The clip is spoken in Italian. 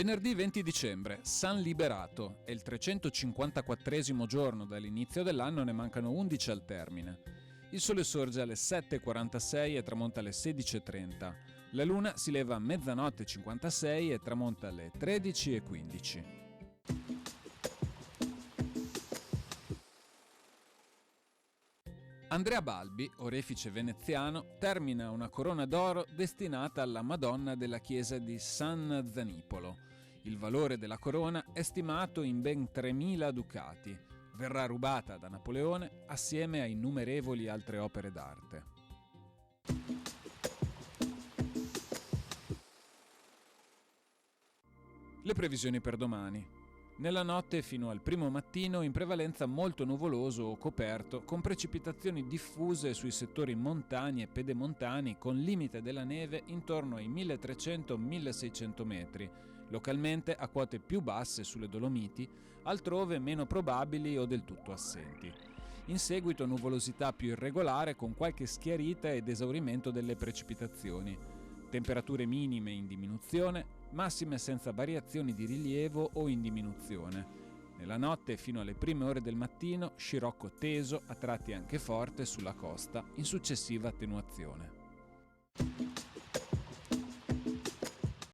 Venerdì 20 dicembre, San Liberato, è il 354esimo giorno dall'inizio dell'anno, ne mancano 11 al termine. Il sole sorge alle 7:46 e tramonta alle 16:30. La luna si leva a mezzanotte 56 e tramonta alle 13:15. Andrea Balbi, orefice veneziano, termina una corona d'oro destinata alla Madonna della chiesa di San Zanipolo. Il valore della corona è stimato in ben 3.000 ducati. Verrà rubata da Napoleone assieme a innumerevoli altre opere d'arte. Le previsioni per domani. Nella notte fino al primo mattino in prevalenza molto nuvoloso o coperto, con precipitazioni diffuse sui settori montani e pedemontani con limite della neve intorno ai 1300-1600 metri, localmente a quote più basse sulle Dolomiti, altrove meno probabili o del tutto assenti. In seguito nuvolosità più irregolare con qualche schiarita ed esaurimento delle precipitazioni. Temperature minime in diminuzione, massime senza variazioni di rilievo o in diminuzione. Nella notte fino alle prime ore del mattino, scirocco teso, a tratti anche forte sulla costa, in successiva attenuazione.